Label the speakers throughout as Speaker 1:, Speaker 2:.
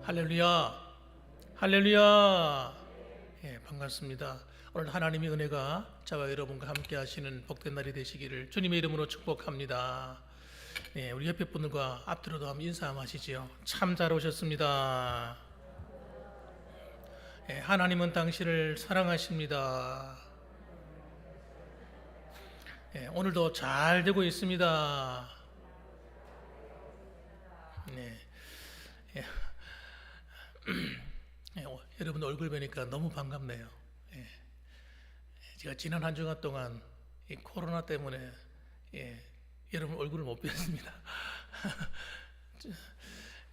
Speaker 1: 할렐루야, 할렐루야. 예, 반갑습니다. 오늘 하나님의 은혜가 저와 여러분과 함께 하시는 복된 날이 되시기를 주님의 이름으로 축복합니다. 예, 우리 옆에 분들과 앞뒤로도 한번 인사 한번 하시지요. 참 잘 오셨습니다. 예, 하나님은 당신을 사랑하십니다. 예, 오늘도 잘 되고 있습니다. 네. 예, 예, 여러분 얼굴 뵈니까 너무 반갑네요. 예, 제가 지난 한 주간 동안 이 코로나 때문에 예, 여러분 얼굴을 못 뵀습니다.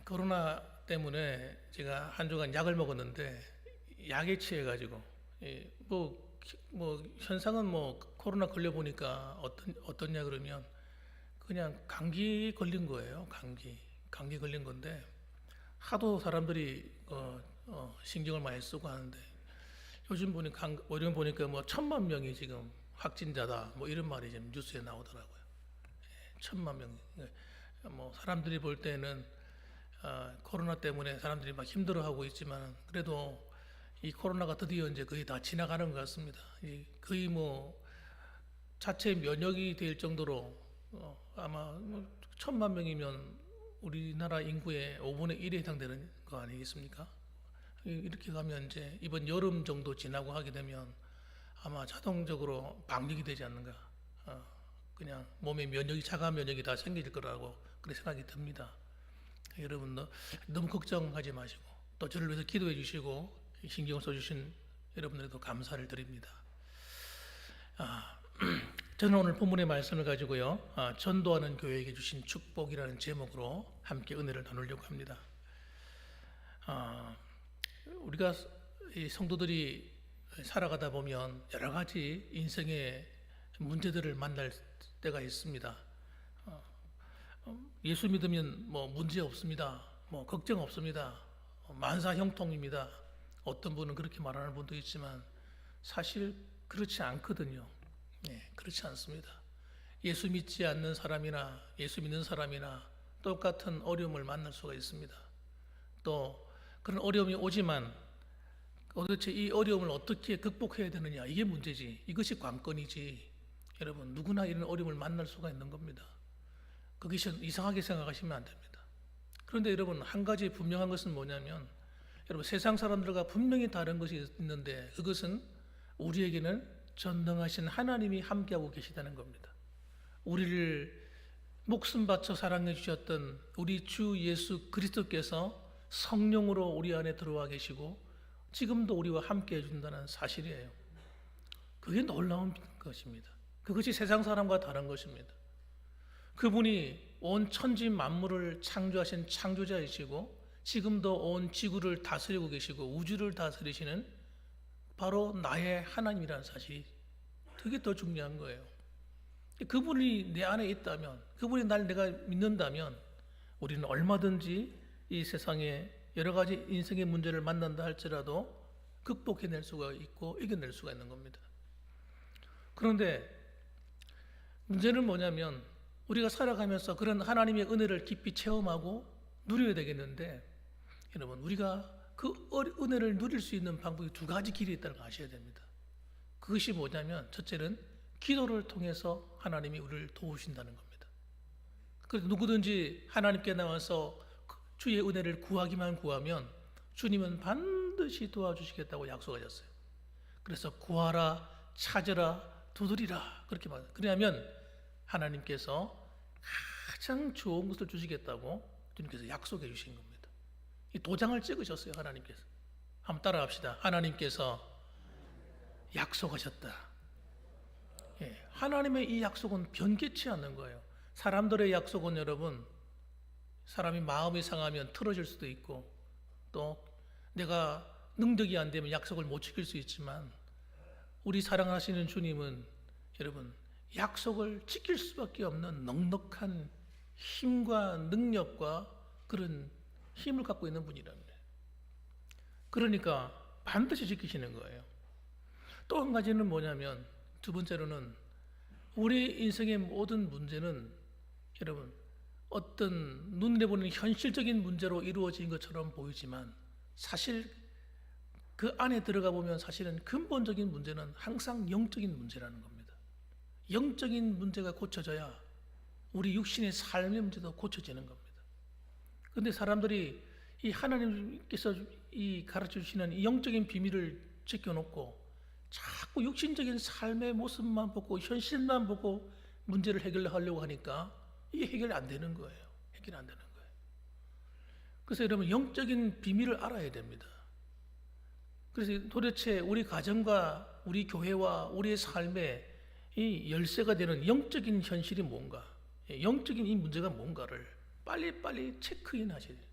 Speaker 1: 코로나 때문에 제가 한 주간 약을 먹었는데 약에 취해가지고 예, 뭐 현상은 뭐 코로나 걸려 보니까 어떻냐 그러면 그냥 감기 걸린 거예요. 감기 걸린 건데 하도 사람들이 신경을 많이 쓰고 하는데 요즘 보니까 뭐 1,000만 명이 지금 확진자다 뭐 이런 말이 지금 뉴스에 나오더라고요. 1,000만 명. 뭐 사람들이 볼 때는 코로나 때문에 사람들이 막 힘들어하고 있지만 그래도 이 코로나가 드디어 이제 거의 다 지나가는 것 같습니다. 거의 뭐 자체 면역이 될 정도로 아마 뭐 1,000만 명이면 우리나라 인구의 5분의 1에 해당되는 거 아니겠습니까? 이렇게 가면 이제 이번 여름 정도 지나고 하게 되면 아마 자동적으로 방역이 되지 않는가. 그냥 몸에 자가 면역이 다 생길 거라고 그렇게 생각이 듭니다. 여러분 너무 걱정하지 마시고 또 저를 위해서 기도해 주시고 신경을 써주신 여러분들에도 감사를 드립니다. 저는 오늘 본문의 말씀을 가지고요, 전도하는 교회에게 주신 축복이라는 제목으로 함께 은혜를 나누려고 합니다. 우리가 이 성도들이 살아가다 보면 여러 가지 인생의 문제들을 만날 때가 있습니다. 예수 믿으면 뭐 문제 없습니다. 뭐 걱정 없습니다. 만사 형통입니다. 어떤 분은 그렇게 말하는 분도 있지만 사실 그렇지 않거든요. 네, 그렇지 않습니다. 예수 믿지 않는 사람이나 예수 믿는 사람이나 똑같은 어려움을 만날 수가 있습니다. 또 그런 어려움이 오지만 도대체 이 어려움을 어떻게 극복해야 되느냐, 이게 문제지. 이것이 관건이지. 여러분 누구나 이런 어려움을 만날 수가 있는 겁니다. 그것이 이상하게 생각하시면 안 됩니다. 그런데 여러분 한 가지 분명한 것은 뭐냐면 여러분 세상 사람들과 분명히 다른 것이 있는데 그것은 우리에게는 전능하신 하나님이 함께하고 계시다는 겁니다. 우리를 목숨 바쳐 사랑해 주셨던 우리 주 예수 그리스도께서 성령으로 우리 안에 들어와 계시고 지금도 우리와 함께 해준다는 사실이에요. 그게 놀라운 것입니다. 그것이 세상 사람과 다른 것입니다. 그분이 온 천지 만물을 창조하신 창조자이시고 지금도 온 지구를 다스리고 계시고 우주를 다스리시는 바로 나의 하나님이라는 사실이 되게 더 중요한 거예요. 그분이 내 안에 있다면, 그분이 내가 믿는다면 우리는 얼마든지 이 세상에 여러 가지 인생의 문제를 만난다 할지라도 극복해낼 수가 있고 이겨낼 수가 있는 겁니다. 그런데 문제는 뭐냐면 우리가 살아가면서 그런 하나님의 은혜를 깊이 체험하고 누려야 되겠는데 여러분 우리가 그 은혜를 누릴 수 있는 방법이 두 가지 길이 있다는 걸 아셔야 됩니다. 그것이 뭐냐면 첫째는 기도를 통해서 하나님이 우리를 도우신다는 겁니다. 그래서 누구든지 하나님께 나와서 주의 은혜를 구하기만 구하면 주님은 반드시 도와주시겠다고 약속하셨어요. 그래서 구하라, 찾으라, 두드리라 그렇게 말해요. 그러면 하나님께서 가장 좋은 것을 주시겠다고 주님께서 약속해 주신 겁니다. 이 도장을 찍으셨어요. 하나님께서. 한번 따라합시다. 하나님께서 약속하셨다. 예, 하나님의 이 약속은 변개치 않는 거예요. 사람들의 약속은 여러분 사람이 마음이 상하면 틀어질 수도 있고 또 내가 능력이 안 되면 약속을 못 지킬 수 있지만 우리 사랑하시는 주님은 여러분 약속을 지킬 수밖에 없는 넉넉한 힘과 능력과 그런 힘을 갖고 있는 분이랍니다. 그러니까 반드시 지키시는 거예요. 또 한 가지는 뭐냐면 두 번째로는 우리 인생의 모든 문제는 여러분 어떤 눈에 보는 현실적인 문제로 이루어진 것처럼 보이지만 사실 그 안에 들어가 보면 사실은 근본적인 문제는 항상 영적인 문제라는 겁니다. 영적인 문제가 고쳐져야 우리 육신의 삶의 문제도 고쳐지는 겁니다. 그런데 사람들이 이 하나님께서 이 가르쳐 주시는 이 영적인 비밀을 지켜놓고 자꾸 육신적인 삶의 모습만 보고 현실만 보고 문제를 해결하려고 하니까 이게 해결이 안 되는 거예요. 해결이 안 되는 거예요. 그래서 여러분 영적인 비밀을 알아야 됩니다. 그래서 도대체 우리 가정과 우리 교회와 우리의 삶에 이 열쇠가 되는 영적인 현실이 뭔가, 영적인 이 문제가 뭔가를 빨리빨리 체크인 하셔야 돼요.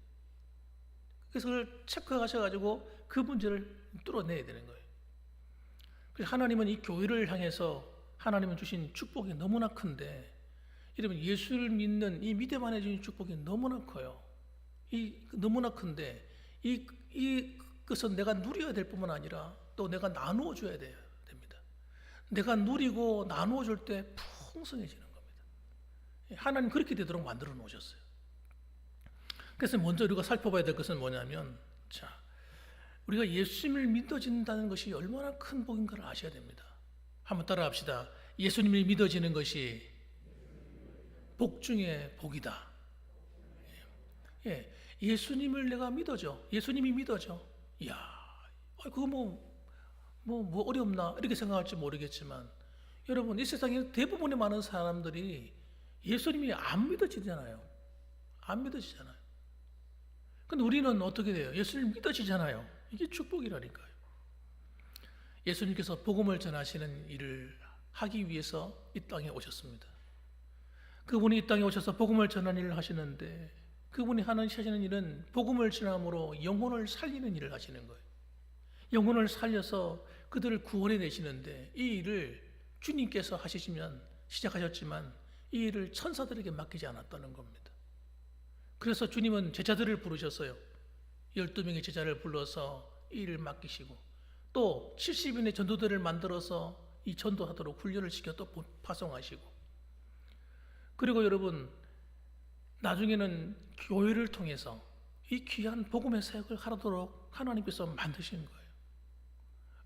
Speaker 1: 그래서 그걸 체크하셔가지고 그 문제를 뚫어내야 되는 거예요. 그래서 하나님은 이 교회를 향해서 하나님은 주신 축복이 너무나 큰데, 여러분 예수를 믿는 이 믿음 안에 주신 축복이 너무나 커요. 이 너무나 큰데 이것은 내가 누려야 될 뿐만 아니라 또 내가 나누어 줘야 됩니다. 내가 누리고 나누어 줄 때 풍성해지는 겁니다. 하나님 그렇게 되도록 만들어 놓으셨어요. 그래서 먼저 우리가 살펴봐야 될 것은 뭐냐면, 자, 우리가 예수님을 믿어진다는 것이 얼마나 큰 복인가를 아셔야 됩니다. 한번 따라합시다. 예수님을 믿어지는 것이 복 중에 복이다. 예, 예수님을 내가 믿어져. 예수님이 믿어져. 이야, 그거 뭐 어렵나 이렇게 생각할지 모르겠지만, 여러분 이 세상에 대부분의 많은 사람들이 예수님이 안 믿어지잖아요. 안 믿어지잖아요. 근데 우리는 어떻게 돼요? 예수님을 믿어지잖아요. 이게 축복이라니까요. 예수님께서 복음을 전하시는 일을 하기 위해서 이 땅에 오셨습니다. 그분이 이 땅에 오셔서 복음을 전하는 일을 하시는데, 그분이 하시는 일은 복음을 전함으로 영혼을 살리는 일을 하시는 거예요. 영혼을 살려서 그들을 구원해 내시는데, 이 일을 주님께서 시작하셨지만 이 일을 천사들에게 맡기지 않았다는 겁니다. 그래서 주님은 제자들을 부르셨어요. 12명의 제자를 불러서 이 일을 맡기시고, 또 70인의 전도들을 만들어서 이 전도하도록 훈련을 시켜 또 파송하시고, 그리고 여러분 나중에는 교회를 통해서 이 귀한 복음의 사역을 하도록 하나님께서 만드신 거예요.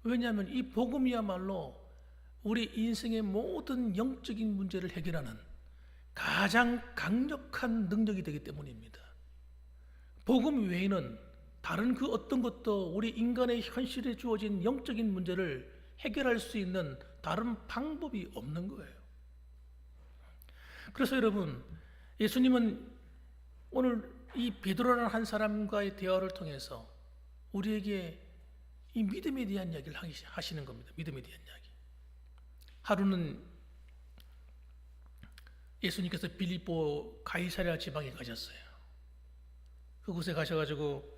Speaker 1: 왜냐하면 이 복음이야말로 우리 인생의 모든 영적인 문제를 해결하는 가장 강력한 능력이 되기 때문입니다. 복음 외에는 다른 그 어떤 것도 우리 인간의 현실에 주어진 영적인 문제를 해결할 수 있는 다른 방법이 없는 거예요. 그래서 여러분, 예수님은 오늘 이 베드로라는 한 사람과의 대화를 통해서 우리에게 이 믿음에 대한 이야기를 하시는 겁니다. 믿음에 대한 이야기. 하루는 예수님께서 빌립보 가이사랴 지방에 가셨어요. 그곳에 가셔가지고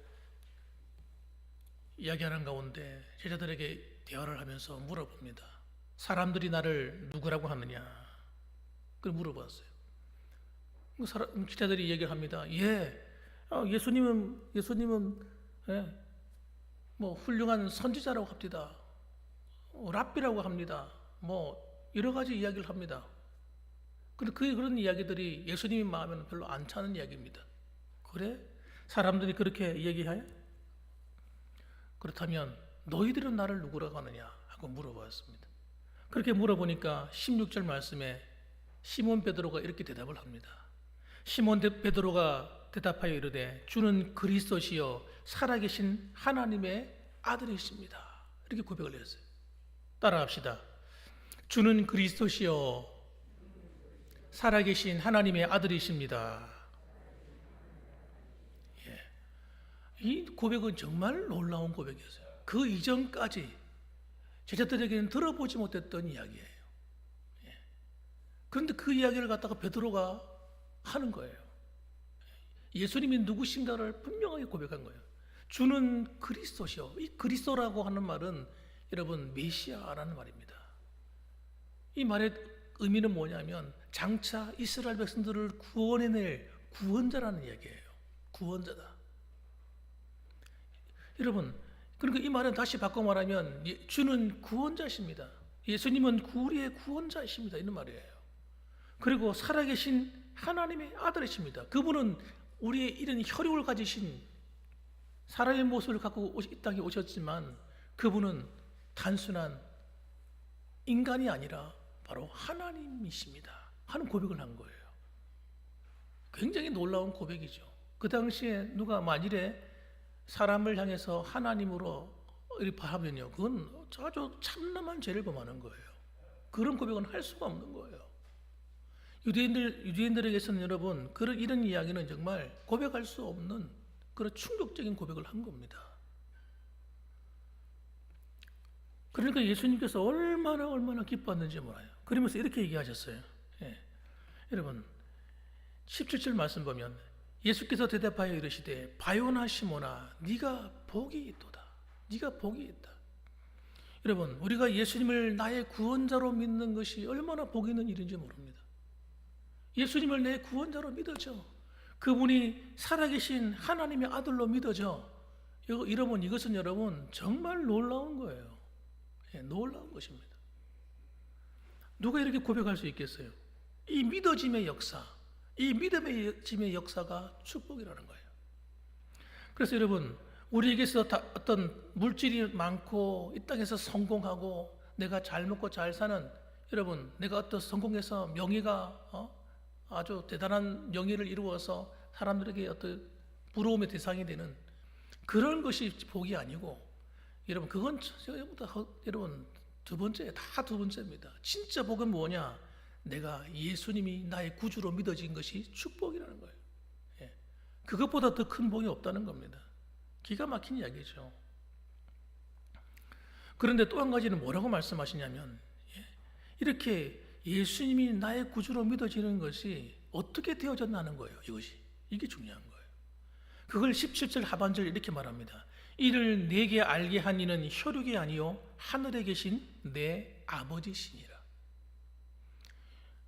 Speaker 1: 이야기하는 가운데 제자들에게 대화를 하면서 물어봅니다. 사람들이 나를 누구라고 하느냐? 그걸 물어봤어요. 제자들이 얘기를 합니다. 예수님은 뭐 훌륭한 선지자라고 합니다. 랍비라고 합니다. 뭐 여러 가지 이야기를 합니다. 그런데 그런 이야기들이 예수님의 마음에는 별로 안 차는 이야기입니다. 그래? 사람들이 그렇게 얘기해? 그렇다면 너희들은 나를 누구라고 하느냐? 하고 물어봤습니다. 그렇게 물어보니까 16절 말씀에 시몬 베드로가 이렇게 대답을 합니다. 시몬 베드로가 대답하여 이르되 주는 그리스도시요 살아계신 하나님의 아들이십니다. 이렇게 고백을 했어요. 따라합시다. 주는 그리스도시요 살아계신 하나님의 아들이십니다. 이 고백은 정말 놀라운 고백이었어요. 그 이전까지 제자들에게는 들어보지 못했던 이야기예요. 그런데 그 이야기를 갖다가 베드로가 하는 거예요. 예수님이 누구신가를 분명하게 고백한 거예요. 주는 그리스도시요. 이 그리스도라고 하는 말은 여러분 메시아라는 말입니다. 이 말의 의미는 뭐냐면 장차 이스라엘 백성들을 구원해낼 구원자라는 이야기예요. 구원자다. 여러분, 그러니까 이 말은 다시 바꿔 말하면 주는 구원자십니다. 예수님은 우리의 구원자이십니다. 이런 말이에요. 그리고 살아계신 하나님의 아들이십니다. 그분은 우리의 이런 혈육을 가지신 사람의 모습을 갖고 이 땅에 오셨지만 그분은 단순한 인간이 아니라 바로 하나님이십니다 하는 고백을 한 거예요. 굉장히 놀라운 고백이죠. 그 당시에 누가 만일에 사람을 향해서 하나님으로 이렇게 하면요, 그건 아주 참남한 죄를 범하는 거예요. 그런 고백은 할 수가 없는 거예요. 유대인들에게서는 여러분 이런 이야기는 정말 고백할 수 없는 그런 충격적인 고백을 한 겁니다. 그러니까 예수님께서 얼마나 기뻤는지 몰라요. 그러면서 이렇게 얘기하셨어요. 여러분 17절 말씀 보면 예수께서 대답하여 이르시되 바요나 시몬아 네가 복이 있도다. 네가 복이 있다. 여러분 우리가 예수님을 나의 구원자로 믿는 것이 얼마나 복 있는 일인지 모릅니다. 예수님을 내 구원자로 믿어져. 그분이 살아계신 하나님의 아들로 믿어져. 이러면 이것은 여러분 정말 놀라운 거예요. 놀라운 것입니다. 누가 이렇게 고백할 수 있겠어요? 이 믿어짐의 역사, 이 믿음의 역사가 축복이라는 거예요. 그래서 여러분 우리에게서 어떤 물질이 많고 이 땅에서 성공하고 내가 잘 먹고 잘 사는, 여러분 내가 어떤 성공해서 명예가 아주 대단한 명예를 이루어서 사람들에게 어떤 부러움의 대상이 되는 그런 것이 복이 아니고, 여러분 그건 여러분 두 번째입니다. 진짜 복은 뭐냐? 내가 예수님이 나의 구주로 믿어진 것이 축복이라는 거예요. 그것보다 더 큰 복이 없다는 겁니다. 기가 막힌 이야기죠. 그런데 또 한 가지는 뭐라고 말씀하시냐면, 이렇게 예수님이 나의 구주로 믿어지는 것이 어떻게 되어졌나는 거예요. 이게 중요한 거예요. 그걸 17절 하반절 이렇게 말합니다. 이를 내게 알게 한 이는 혈육이 아니요 하늘에 계신 내 아버지시니라.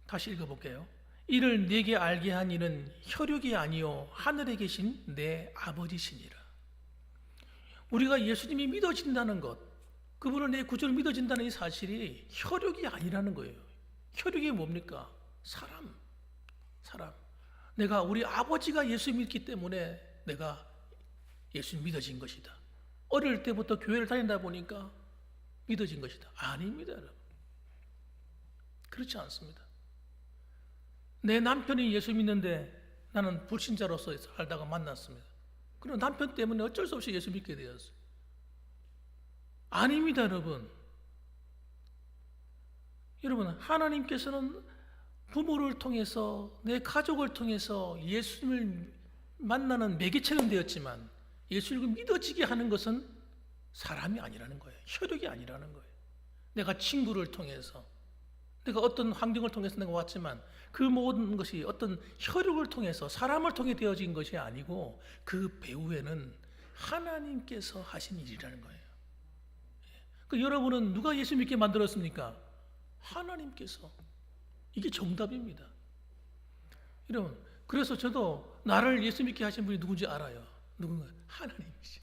Speaker 1: 다시 읽어볼게요. 이를 내게 알게 한 이는 혈육이 아니요 하늘에 계신 내 아버지시니라. 우리가 예수님이 믿어진다는 것, 그분을 내 구주로 믿어진다는 이 사실이 혈육이 아니라는 거예요. 혈육이 뭡니까? 사람. 내가 우리 아버지가 예수 믿기 때문에 내가 예수 믿어진 것이다. 어릴 때부터 교회를 다니다 보니까 믿어진 것이다. 아닙니다, 여러분. 그렇지 않습니다. 내 남편이 예수 믿는데 나는 불신자로서 살다가 만났습니다. 그럼 남편 때문에 어쩔 수 없이 예수 믿게 되었어요. 아닙니다, 여러분. 여러분, 하나님께서는 부모를 통해서, 내 가족을 통해서 예수님을 만나는 매개체는 되었지만 예수를 믿어지게 하는 것은 사람이 아니라는 거예요. 혈육이 아니라는 거예요. 내가 친구를 통해서, 내가 어떤 환경을 통해서 내가 왔지만 그 모든 것이 어떤 혈육을 통해서, 사람을 통해 되어진 것이 아니고 그 배후에는 하나님께서 하신 일이라는 거예요. 그 여러분은 누가 예수 믿게 만들었습니까? 하나님께서. 이게 정답입니다. 여러분, 그래서 저도 나를 예수 믿게 하신 분이 누군지 알아요. 누군가? 하나님이시.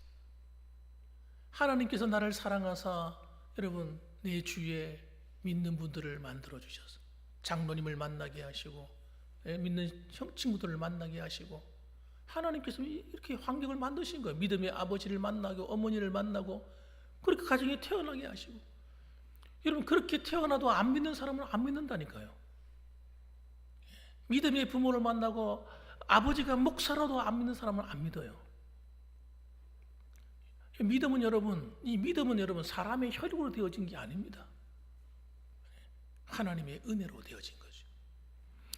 Speaker 1: 하나님께서 나를 사랑하사 여러분 내 주위에 믿는 분들을 만들어 주셔서 장로님을 만나게 하시고 믿는 형 친구들을 만나게 하시고, 하나님께서 이렇게 환경을 만드신 거예요. 믿음의 아버지를 만나고 어머니를 만나고 그렇게 가정에 태어나게 하시고. 여러분 그렇게 태어나도 안 믿는 사람은 안 믿는다니까요. 믿음의 부모를 만나고 아버지가 목사라도 안 믿는 사람은 안 믿어요. 믿음은 여러분 사람의 혈육으로 되어진 게 아닙니다. 하나님의 은혜로 되어진 거죠.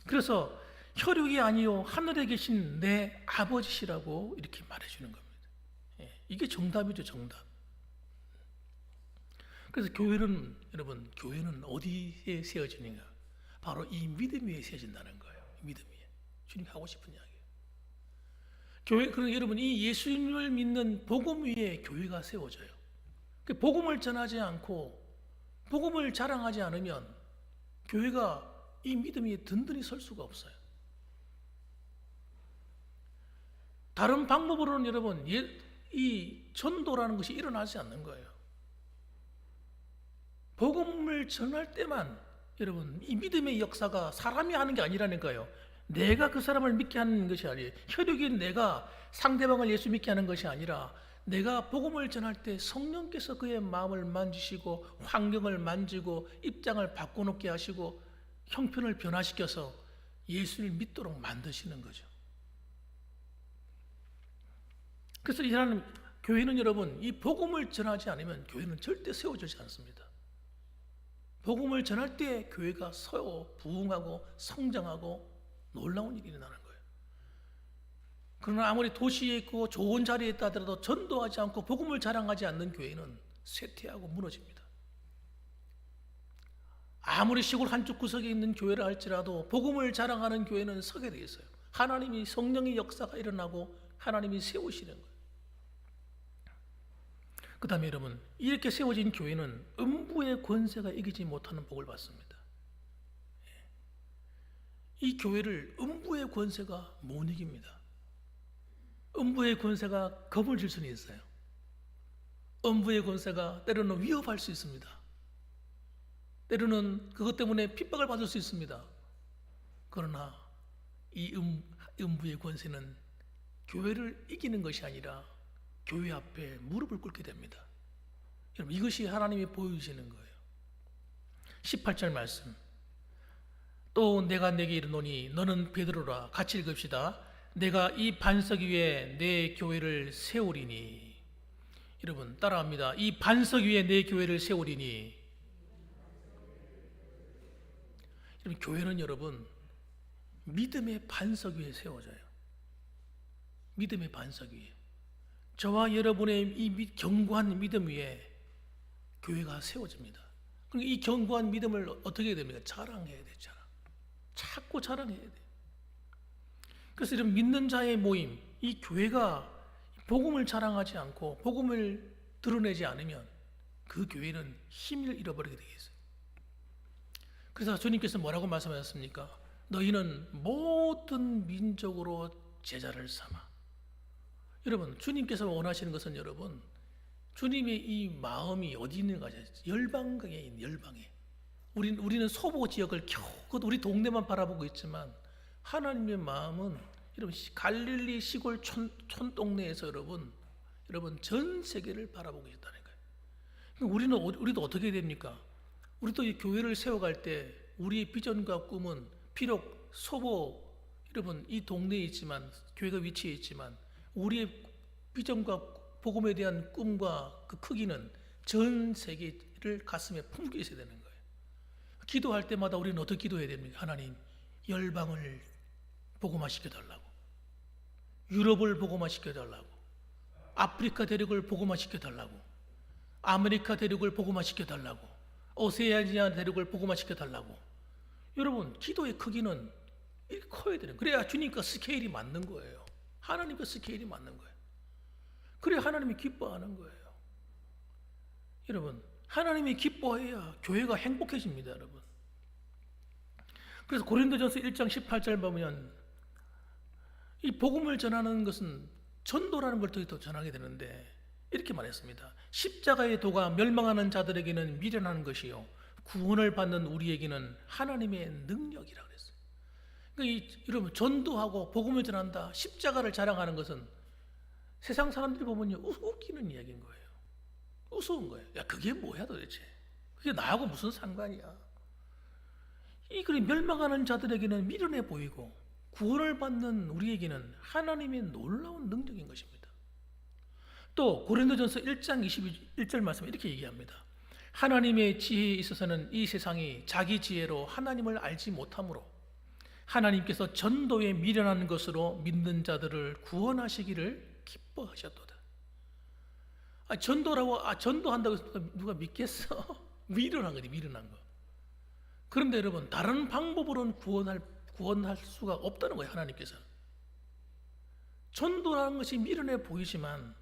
Speaker 1: 그래서 혈육이 아니요 하늘에 계신 내 아버지시라고 이렇게 말해주는 겁니다. 이게 정답이죠, 정답. 그래서 교회는 어디에 세워지는가? 바로 이 믿음 위에 세워진다는 거예요. 믿음 위에. 주님이 하고 싶은 이야기예요. 그래서 여러분 이 예수님을 믿는 복음 위에 교회가 세워져요. 복음을 전하지 않고 복음을 자랑하지 않으면 교회가 이 믿음 위에 든든히 설 수가 없어요. 다른 방법으로는 여러분 이 전도라는 것이 일어나지 않는 거예요. 복음을 전할 때만 여러분 이 믿음의 역사가 사람이 하는 게 아니라니까요. 내가 그 사람을 믿게 하는 것이 아니에요. 혈육인 내가 상대방을 예수 믿게 하는 것이 아니라 내가 복음을 전할 때 성령께서 그의 마음을 만지시고 환경을 만지고 입장을 바꿔놓게 하시고 형편을 변화시켜서 예수를 믿도록 만드시는 거죠. 그래서 이 하나님 교회는 여러분 이 복음을 전하지 않으면 교회는 절대 세워지지 않습니다. 복음을 전할 때 교회가 서요 부흥하고 성장하고 놀라운 일이 일어나는 거예요. 그러나 아무리 도시에 있고 좋은 자리에 있다 하더라도 전도하지 않고 복음을 자랑하지 않는 교회는 쇠퇴하고 무너집니다. 아무리 시골 한쪽 구석에 있는 교회라 할지라도 복음을 자랑하는 교회는 서게 돼 있어요. 하나님이 성령의 역사가 일어나고 하나님이 세우시는 거예요. 그 다음에 여러분 이렇게 세워진 교회는 음부의 권세가 이기지 못하는 복을 받습니다. 이 교회를 음부의 권세가 못 이깁니다. 음부의 권세가 겁을 줄 수는 있어요. 음부의 권세가 때로는 위협할 수 있습니다. 때로는 그것 때문에 핍박을 받을 수 있습니다. 그러나 이 음부의 권세는 교회를 이기는 것이 아니라 교회 앞에 무릎을 꿇게 됩니다. 여러분 이것이 하나님이 보여주시는 거예요. 18절 말씀. 또 내가 내게 이르노니 너는 베드로라. 같이 읽읍시다. 내가 이 반석 위에 내 교회를 세우리니. 여러분 따라합니다. 이 반석 위에 내 교회를 세우리니. 여러분 교회는 여러분 믿음의 반석 위에 세워져요. 믿음의 반석 위에. 저와 여러분의 이 견고한 믿음 위에 교회가 세워집니다. 그러니까 이 견고한 믿음을 어떻게 해야 됩니까? 자랑해야 돼요. 자꾸 자랑해야 돼요. 그래서 이런 믿는 자의 모임, 이 교회가 복음을 자랑하지 않고 복음을 드러내지 않으면 그 교회는 힘을 잃어버리게 되겠어요. 그래서 주님께서 뭐라고 말씀하셨습니까? 너희는 모든 민족으로 제자를 삼아. 여러분 주님께서 원하시는 것은 여러분 주님의 이 마음이 어디 있는 거죠? 열방에 있는 열방에. 우리는 소보 지역을 겨우 우리 동네만 바라보고 있지만 하나님의 마음은 여러분 갈릴리 시골 촌동네에서 여러분 전 세계를 바라보고 있다는 거예요. 우리도 어떻게 됩니까? 우리도 이 교회를 세워갈 때 우리의 비전과 꿈은 비록 소보 여러분 이 동네에 있지만 교회가 위치해 있지만 우리의 비전과 복음에 대한 꿈과 그 크기는 전 세계를 가슴에 품고 있어야 되는 거예요. 기도할 때마다 우리는 어떻게 기도해야 됩니까? 하나님, 열방을 복음화시켜 달라고, 유럽을 복음화시켜 달라고, 아프리카 대륙을 복음화시켜 달라고, 아메리카 대륙을 복음화시켜 달라고, 오세아니아 대륙을 복음화시켜 달라고. 여러분, 기도의 크기는 이렇게 커야 되는 거예요. 그래야 주님과 스케일이 맞는 거예요. 하나님과 스케일이 맞는 거예요. 그래야 하나님이 기뻐하는 거예요. 여러분, 하나님이 기뻐해야 교회가 행복해집니다, 여러분. 그래서 고린도전서 1장 18절 보면 이 복음을 전하는 것은 전도라는 걸 더 전하게 되는데 이렇게 말했습니다. 십자가의 도가 멸망하는 자들에게는 미련한 것이요 구원을 받는 우리에게는 하나님의 능력이라 그랬어요. 그러니까 여러분 전도하고 복음을 전한다, 십자가를 자랑하는 것은 세상 사람들이 보면요 웃기는 이야기인 거예요. 우스운 거예요. 야 그게 뭐야 도대체? 그게 나하고 무슨 상관이야? 이 그리 멸망하는 자들에게는 미련해 보이고 구원을 받는 우리에게는 하나님의 놀라운 능력인 것입니다. 또 고린도전서 1장 21절 말씀에 이렇게 얘기합니다. 하나님의 지혜에 있어서는 이 세상이 자기 지혜로 하나님을 알지 못하므로 하나님께서 전도에 미련한 것으로 믿는 자들을 구원하시기를 기뻐하셨도다. 전도한다고 해서 누가 믿겠어? 미련한 거지, 미련한 거. 그런데 여러분 다른 방법으로는 구원할 수가 없다는 거예요. 하나님께서 전도라는 것이 미련해 보이지만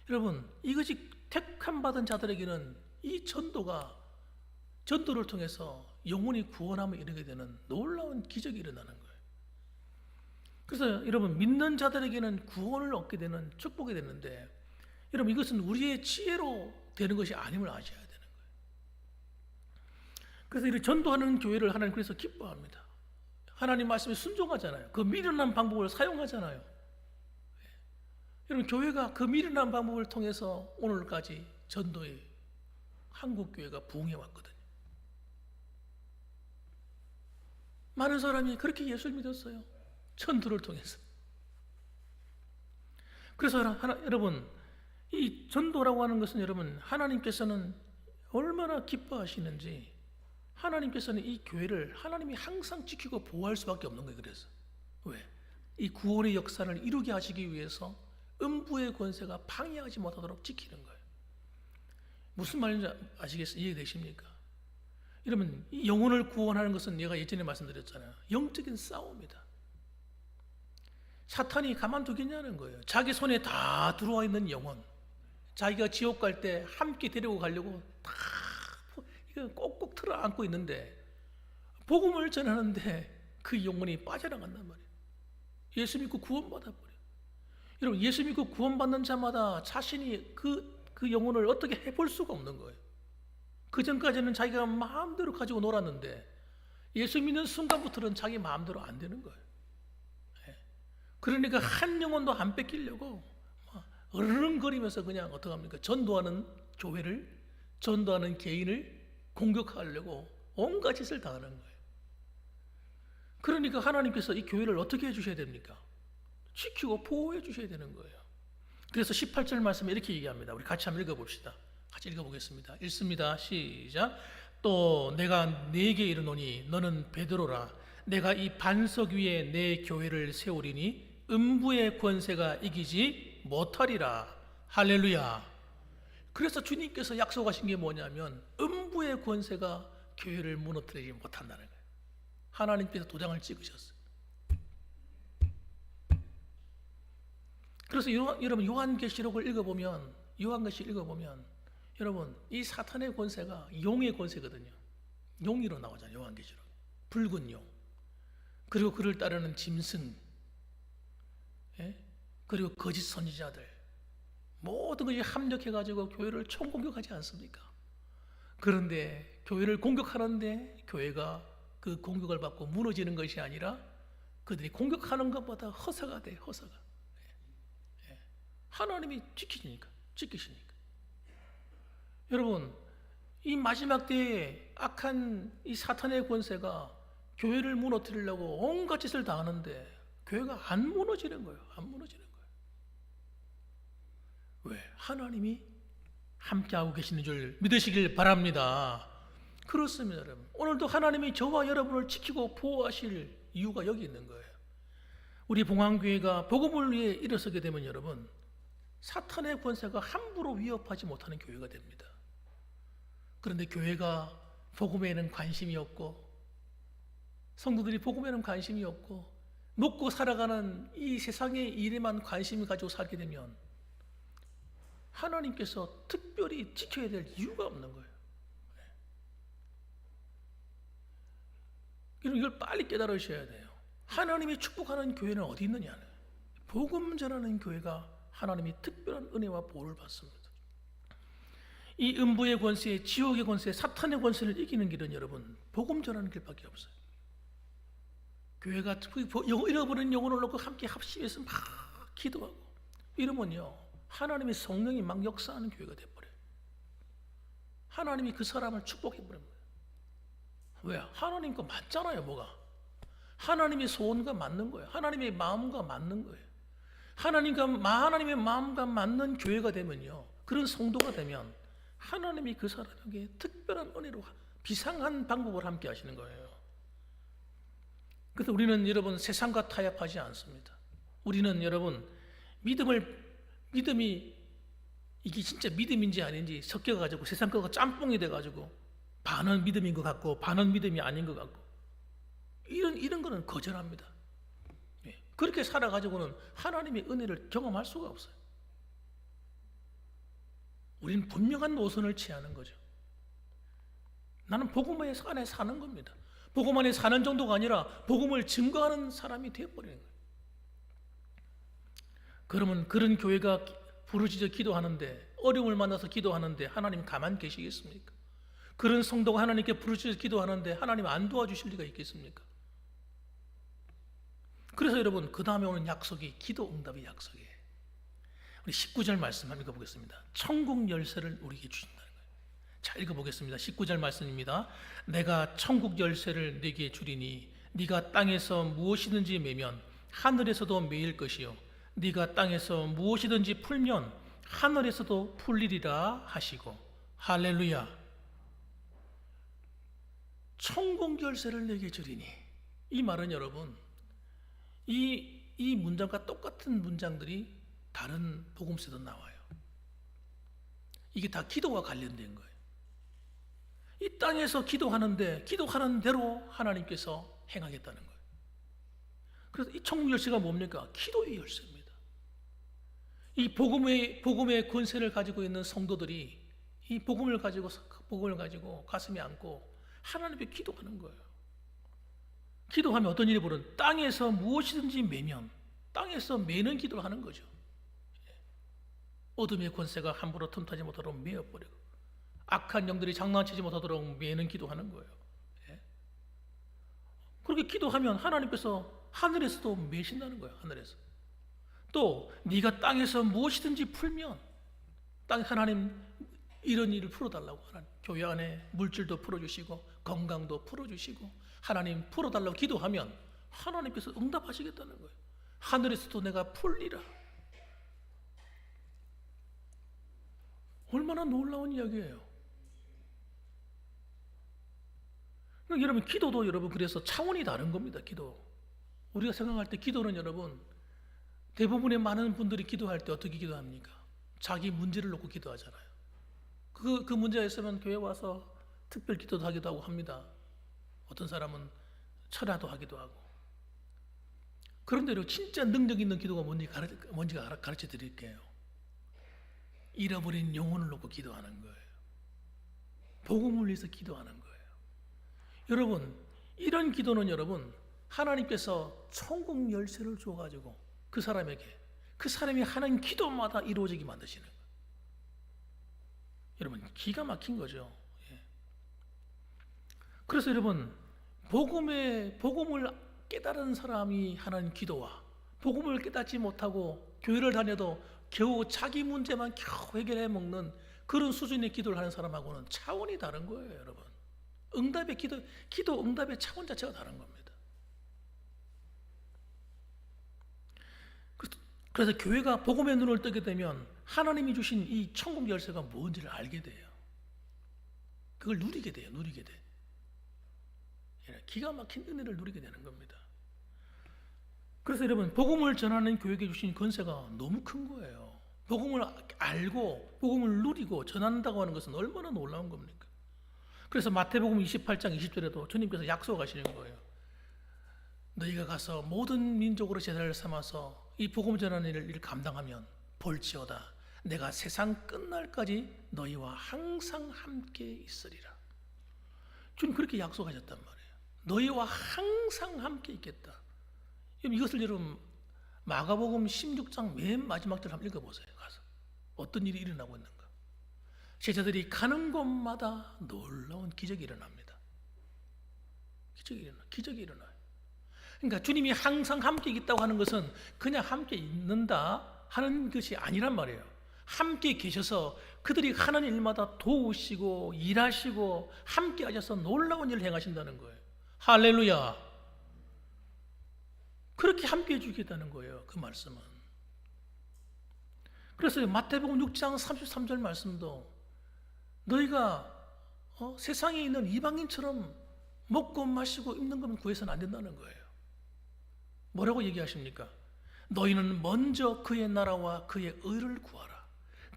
Speaker 1: 여러분 이것이 택함 받은 자들에게는 이 전도를 통해서 영혼이 구원함을 이루게 되는 놀라운 기적이 일어나는 거예요. 그래서 여러분 믿는 자들에게는 구원을 얻게 되는 축복이 되는데 여러분 이것은 우리의 지혜로 되는 것이 아님을 아셔야 되는 거예요. 그래서 이 전도하는 교회를 하나님 그래서 기뻐합니다. 하나님 말씀에 순종하잖아요. 그 미련한 방법을 사용하잖아요. 여러분, 교회가 그 미련한 방법을 통해서 오늘까지 전도에 한국교회가 부흥해 왔거든요. 많은 사람이 그렇게 예수를 믿었어요. 전도를 통해서. 그래서 여러분, 이 전도라고 하는 것은 여러분, 하나님께서는 얼마나 기뻐하시는지, 하나님께서는 이 교회를 하나님이 항상 지키고 보호할 수밖에 없는 거예요. 그래서 왜? 이 구원의 역사를 이루게 하시기 위해서 음부의 권세가 방해하지 못하도록 지키는 거예요. 무슨 말인지 아시겠어요? 이해되십니까? 여러분, 이 영혼을 구원하는 것은 내가 예전에 말씀드렸잖아요. 영적인 싸움이다. 사탄이 가만두겠냐는 거예요. 자기 손에 다 들어와 있는 영혼, 자기가 지옥 갈 때 함께 데리고 가려고 다 꼭꼭 틀어 안고 있는데, 복음을 전하는데 그 영혼이 빠져나간단 말이에요. 예수 믿고 구원받아 버려요. 여러분, 예수 믿고 구원받는 자마다 자신이 그 영혼을 어떻게 해볼 수가 없는 거예요. 그 전까지는 자기가 마음대로 가지고 놀았는데 예수 믿는 순간부터는 자기 마음대로 안 되는 거예요. 그러니까 한 영혼도 안 뺏기려고 어르렁거리면서 그냥 어떡합니까? 전도하는 교회를, 전도하는 개인을 공격하려고 온갖 짓을 다 하는 거예요. 그러니까 하나님께서 이 교회를 어떻게 해주셔야 됩니까? 지키고 보호해 주셔야 되는 거예요. 그래서 18절 말씀에 이렇게 얘기합니다. 우리 같이 한번 읽어봅시다. 같이 읽어보겠습니다. 읽습니다. 시작. 또 내가 네게 이르노니 너는 베드로라. 내가 이 반석 위에 내 교회를 세우리니 음부의 권세가 이기지 못하리라. 할렐루야. 그래서 주님께서 약속하신 게 뭐냐면 음부의 권세가 교회를 무너뜨리지 못한다는 거예요. 하나님께서 도장을 찍으셨어요. 그래서 여러분, 요한계시록을 읽어보면, 여러분, 이 사탄의 권세가 용의 권세거든요. 용이로 나오잖아요. 요한계시록. 붉은 용. 그리고 그를 따르는 짐승, 그리고 거짓 선지자들, 모든 것이 합력해가지고 교회를 총공격하지 않습니까? 그런데 교회를 공격하는데 교회가 그 공격을 받고 무너지는 것이 아니라 그들이 공격하는 것보다 허사가 돼. 허사가. 하나님이 지키시니까. 여러분, 이 마지막 때에 악한 이 사탄의 권세가 교회를 무너뜨리려고 온갖 짓을 다 하는데 교회가 안 무너지는 거예요. 왜? 하나님이 함께하고 계시는 줄 믿으시길 바랍니다. 그렇습니다, 여러분. 오늘도 하나님이 저와 여러분을 지키고 보호하실 이유가 여기 있는 거예요. 우리 봉황교회가 복음을 위해 일어서게 되면 여러분, 사탄의 권세가 함부로 위협하지 못하는 교회가 됩니다. 그런데 교회가 복음에는 관심이 없고, 성도들이 복음에는 관심이 없고, 먹고 살아가는 이 세상의 일에만 관심을 가지고 살게 되면 하나님께서 특별히 지켜야 될 이유가 없는 거예요. 이걸 빨리 깨달으셔야 돼요. 하나님이 축복하는 교회는 어디 있느냐? 복음 전하는 교회가 하나님이 특별한 은혜와 보호를 받습니다. 이 음부의 권세, 지옥의 권세, 사탄의 권세를 이기는 길은 여러분, 복음 전하는 길밖에 없어요. 교회가 잃어버린 영혼을 놓고 함께 합심해서 막 기도하고 이러면요, 하나님의 성령이 막 역사하는 교회가 돼버려요. 하나님이 그 사람을 축복해버립니다. 왜? 하나님과 맞잖아요. 뭐가? 하나님의 소원과 맞는 거예요. 하나님의 마음과 맞는 거예요. 하나님의 마음과 맞는 교회가 되면요, 그런 성도가 되면 하나님이 그 사람에게 특별한 은혜로 비상한 방법을 함께 하시는 거예요. 그래서 우리는 여러분 세상과 타협하지 않습니다. 우리는 여러분 믿음이 이게 진짜 믿음인지 아닌지 섞여가지고 세상 거가 짬뽕이 돼가지고 반은 믿음인 것 같고 반은 믿음이 아닌 것 같고 이런 거는 거절합니다. 그렇게 살아가지고는 하나님의 은혜를 경험할 수가 없어요. 우리는 분명한 노선을 취하는 거죠. 나는 복음 안에 사는 겁니다. 복음 안에 사는 정도가 아니라 복음을 증거하는 사람이 되어버리는 거예요. 그러면 그런 교회가 부르짖어 기도하는데, 어려움을 만나서 기도하는데 하나님 가만 계시겠습니까? 그런 성도가 하나님께 부르짖어 기도하는데 하나님 안 도와주실 리가 있겠습니까? 그래서 여러분 그 다음에 오는 약속이 기도 응답의 약속이에요. 우리 19절 말씀 한번 읽어보겠습니다. 천국 열쇠를 우리에게 주신다는 거예요. 자, 읽어보겠습니다. 19절 말씀입니다. 내가 천국 열쇠를 네게 주리니 네가 땅에서 무엇이든지 매면 하늘에서도 매일 것이요 네가 땅에서 무엇이든지 풀면 하늘에서도 풀리리라 하시고. 할렐루야. 천국 열쇠를 내게 주리니, 이 말은 여러분 이 문장과 똑같은 문장들이 다른 복음서에도 나와요. 이게 다 기도와 관련된 거예요. 이 땅에서 기도하는데 기도하는 대로 하나님께서 행하겠다는 거예요. 그래서 이 천국 열쇠가 뭡니까? 기도의 열쇠입니다. 이 복음의 권세를 가지고 있는 성도들이 이 복음을 가지고 가슴에 안고 하나님께 기도하는 거예요. 기도하면 어떤 일이 벌어져요? 땅에서 무엇이든지 매면, 땅에서 매는 기도를 하는 거죠. 어둠의 권세가 함부로 틈타지 못하도록 매어버리고, 악한 영들이 장난치지 못하도록 매는 기도하는 거예요. 그렇게 기도하면 하나님께서 하늘에서도 매신다는 거예요. 하늘에서. 또 네가 땅에서 무엇이든지 풀면, 땅에 하나님 이런 일을 풀어달라고, 하나님 교회 안에 물질도 풀어주시고 건강도 풀어주시고 하나님 풀어달라고 기도하면 하나님께서 응답하시겠다는 거예요. 하늘에서도 내가 풀리라. 얼마나 놀라운 이야기예요. 여러분 기도도 여러분 그래서 차원이 다른 겁니다. 기도. 우리가 생각할 때 기도는 여러분 대부분의 많은 분들이 기도할 때 어떻게 기도합니까? 자기 문제를 놓고 기도하잖아요. 그 문제가 있으면 교회 와서 특별 기도도 하기도 하고 합니다. 어떤 사람은 철야도 하기도 하고. 그런데 진짜 능력 있는 기도가 뭔지 가르쳐 드릴게요. 잃어버린 영혼을 놓고 기도하는 거예요. 복음을 위해서 기도하는 거예요. 여러분 이런 기도는 여러분 하나님께서 천국 열쇠를 줘가지고 그 사람에게, 그 사람이 하는 기도마다 이루어지게 만드시는 거예요. 여러분 기가 막힌 거죠. 그래서 여러분 복음을 깨달은 사람이 하는 기도와 복음을 깨닫지 못하고 교회를 다녀도 겨우 자기 문제만 겨우 해결해 먹는 그런 수준의 기도를 하는 사람하고는 차원이 다른 거예요. 여러분 응답의 기도 응답의 차원 자체가 다른 겁니다. 그래서 교회가 복음의 눈을 뜨게 되면 하나님이 주신 이 천국 열쇠가 뭔지를 알게 돼요. 그걸 누리게 돼요. 기가 막힌 은혜를 누리게 되는 겁니다. 그래서 여러분 복음을 전하는 교회에게 주신 권세가 너무 큰 거예요. 복음을 알고 복음을 누리고 전한다고 하는 것은 얼마나 놀라운 겁니까? 그래서 마태복음 28장 20절에도 주님께서 약속하시는 거예요. 너희가 가서 모든 민족으로 제자를 삼아서 이 복음 전하는 일을 감당하면 볼지어다 내가 세상 끝날까지 너희와 항상 함께 있으리라. 주님 그렇게 약속하셨단 말이에요. 너희와 항상 함께 있겠다. 이것을 여러분 마가복음 16장 맨 마지막 절 한번 읽어보세요. 가서 어떤 일이 일어나고 있는가. 제자들이 가는 곳마다 놀라운 기적이 일어납니다. 기적이 일어나요. 그러니까 주님이 항상 함께 있다고 하는 것은 그냥 함께 있는다 하는 것이 아니란 말이에요. 함께 계셔서 그들이 하는 일마다 도우시고 일하시고 함께 하셔서 놀라운 일을 행하신다는 거예요. 할렐루야. 그렇게 함께 해주겠다는 거예요. 그 말씀은. 그래서 마태복음 6장 33절 말씀도 너희가 세상에 있는 이방인처럼 먹고 마시고 입는 것만 구해서는 안 된다는 거예요. 뭐라고 얘기하십니까? 너희는 먼저 그의 나라와 그의 의를 구하라.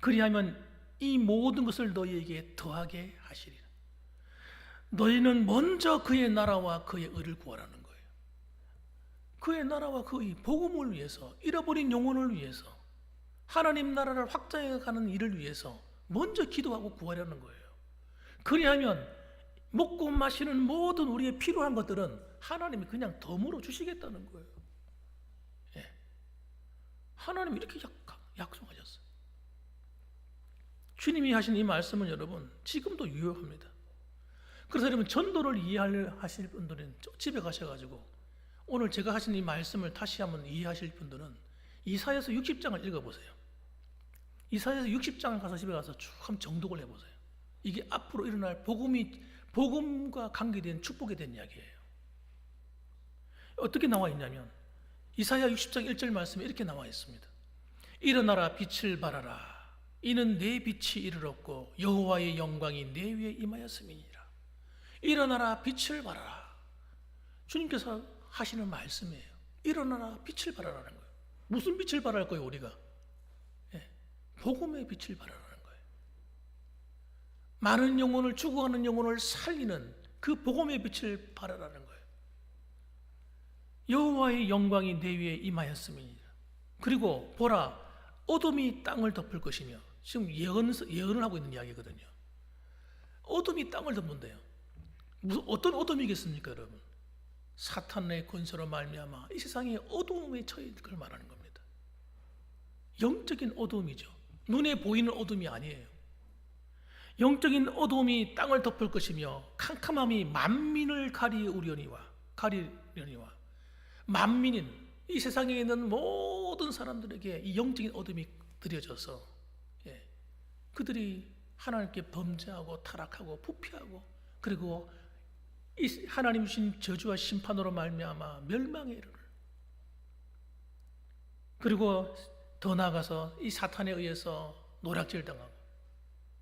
Speaker 1: 그리하면 이 모든 것을 너희에게 더하게 하시리라. 너희는 먼저 그의 나라와 그의 의를 구하라는 거예요. 그의 나라와 그의 복음을 위해서, 잃어버린 영혼을 위해서, 하나님 나라를 확장해가는 일을 위해서 먼저 기도하고 구하려는 거예요. 그리하면 먹고 마시는 모든 우리의 필요한 것들은 하나님이 그냥 덤으로 주시겠다는 거예요. 하나님이 이렇게 약속하셨어요. 주님이 하신 이 말씀은 여러분 지금도 유효합니다. 그래서 여러분 전도를 이해하실 분들은 집에 가셔가지고 오늘 제가 하신 이 말씀을 다시 한번 이해하실 분들은 이사야서 60장을 읽어보세요. 이사야서 60장을 가서 집에 가서 쭉 한번 정독을 해보세요. 이게 앞으로 일어날 복음과 관계된 축복에 대한 이야기예요. 어떻게 나와 있냐면 이사야 60장 1절 말씀에 이렇게 나와 있습니다. 일어나라 빛을 발하라. 이는 내 빛이 이르렀고 여호와의 영광이 내 위에 임하였음이니라. 일어나라 빛을 발하라. 주님께서 하시는 말씀이에요. 일어나라 빛을 발하라는 거예요. 무슨 빛을 발할 거예요 우리가? 복음의 빛을 발하라는 거예요. 많은 영혼을, 죽어가는 영혼을 살리는 그 복음의 빛을 발하라는 거예요. 여호와의 영광이 내 위에 임하였음이니라. 그리고 보라, 어둠이 땅을 덮을 것이며, 지금 예언을 하고 있는 이야기거든요. 어둠이 땅을 덮는데요. 무슨 어떤 어둠이겠습니까, 여러분? 사탄의 권세로 말미암아 이 세상에 어둠에 처해 있는 걸 말하는 겁니다. 영적인 어둠이죠. 눈에 보이는 어둠이 아니에요. 영적인 어둠이 땅을 덮을 것이며 캄캄함이 만민을 가리우려니와 만민인 이 세상에 있는 모든 사람들에게 이 영적인 어둠이 들여져서 그들이 하나님께 범죄하고 타락하고 부패하고 그리고 이 하나님 주신 저주와 심판으로 말미암아 멸망에 이르는, 그리고 더 나아가서 이 사탄에 의해서 노략질 당하고,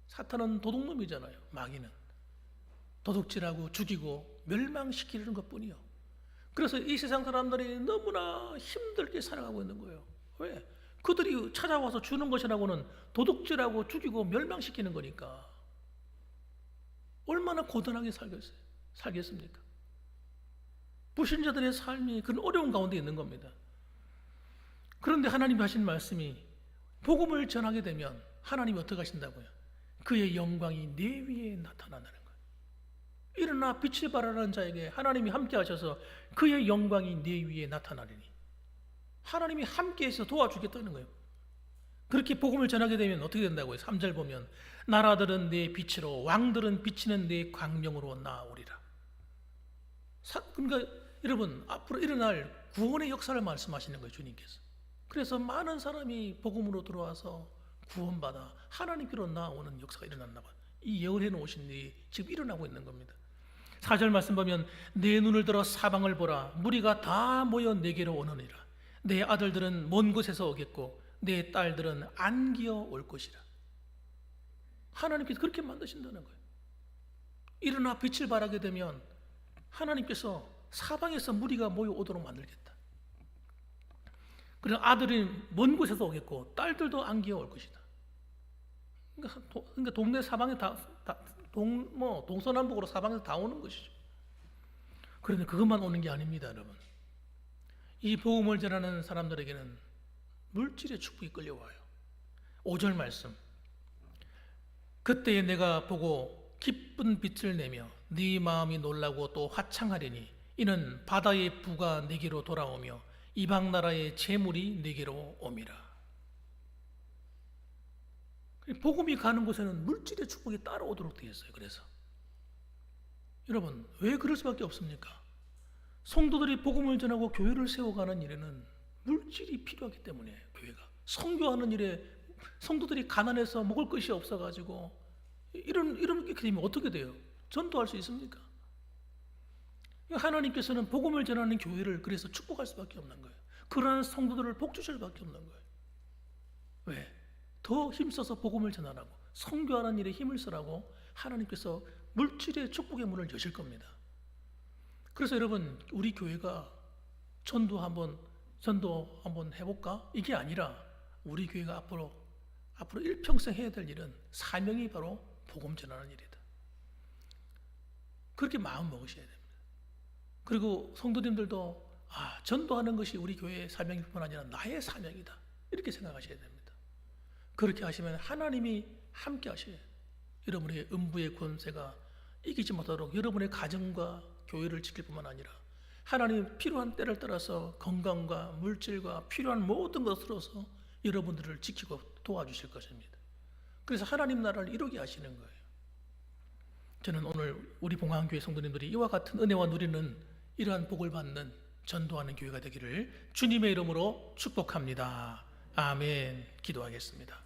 Speaker 1: 사탄은 도둑놈이잖아요. 마귀는 도둑질하고 죽이고 멸망시키는 것뿐이요. 그래서 이 세상 사람들이 너무나 힘들게 살아가고 있는 거예요. 왜? 그들이 찾아와서 주는 것이라고는 도둑질하고 죽이고 멸망시키는 거니까 얼마나 고단하게 살겠습니까? 불신자들의 삶이 그런 어려운 가운데 있는 겁니다. 그런데 하나님이 하신 말씀이 복음을 전하게 되면 하나님이 어떻게 하신다고요? 그의 영광이 내 위에 나타난다는 거예요. 일어나 빛을 발하는 자에게 하나님이 함께 하셔서 그의 영광이 내 위에 나타나리니, 하나님이 함께해서 도와주겠다는 거예요. 그렇게 복음을 전하게 되면 어떻게 된다고요? 3절 보면 나라들은 내 빛으로, 왕들은 비치는 내 광명으로 나오리라. 그러니까 여러분, 앞으로 일어날 구원의 역사를 말씀하시는 거예요, 주님께서. 그래서 많은 사람이 복음으로 들어와서 구원받아 하나님께로 나오는 역사가 일어났나 봐요. 이 예언해 놓으신 일이 지금 일어나고 있는 겁니다. 4절 말씀 보면 내 눈을 들어 사방을 보라. 무리가 다 모여 내게로 오느니라. 내 아들들은 먼 곳에서 오겠고 내 딸들은 안기어 올 것이라. 하나님께서 그렇게 만드신다는 거예요. 일어나 빛을 발하게 되면 하나님께서 사방에서 무리가 모여오도록 만들겠다. 그리고 아들이 먼 곳에서 오겠고 딸들도 안기어 올 것이다. 그러니까 동네 사방에 동서남북으로 사방에서 다 오는 것이죠. 그런데 그것만 오는 게 아닙니다, 여러분. 이 복음을 전하는 사람들에게는 물질의 축복이 끌려와요. 5절 말씀. 그때에 내가 보고 기쁜 빛을 내며 네 마음이 놀라고 또 화창하리니 이는 바다의 부가 네게로 돌아오며 이방 나라의 재물이 네게로 옴이라. 복음이 가는 곳에는 물질의 축복이 따라오도록 되어 있어요. 그래서 여러분, 왜 그럴 수밖에 없습니까? 성도들이 복음을 전하고 교회를 세워가는 일에는 물질이 필요하기 때문에, 교회가 선교하는 일에 성도들이 가난해서 먹을 것이 없어가지고 이렇게 되면 어떻게 돼요? 전도할 수 있습니까? 하나님께서는 복음을 전하는 교회를 그래서 축복할 수밖에 없는 거예요. 그러한 성도들을 복주실 수밖에 없는 거예요. 왜? 더 힘써서 복음을 전하라고, 선교하는 일에 힘을 쓰라고 하나님께서 물질의 축복의 문을 여실 겁니다. 그래서 여러분, 우리 교회가 전도 한번 해볼까? 이게 아니라 우리 교회가 앞으로 일평생 해야 될 일은 사명이 바로 복음 전하는 일이다. 그렇게 마음 먹으셔야 됩니다. 그리고 성도님들도 전도하는 것이 우리 교회의 사명일 뿐 아니라 나의 사명이다, 이렇게 생각하셔야 됩니다. 그렇게 하시면 하나님이 함께 하셔요. 여러분의 음부의 권세가 이기지 못하도록 여러분의 가정과 교회를 지킬 뿐만 아니라 하나님 필요한 때를 따라서 건강과 물질과 필요한 모든 것으로서 여러분들을 지키고 도와주실 것입니다. 그래서 하나님 나라를 이루게 하시는 거예요. 저는 오늘 우리 봉황교회 성도님들이 이와 같은 은혜와 누리는 이러한 복을 받는 전도하는 교회가 되기를 주님의 이름으로 축복합니다. 아멘. 기도하겠습니다.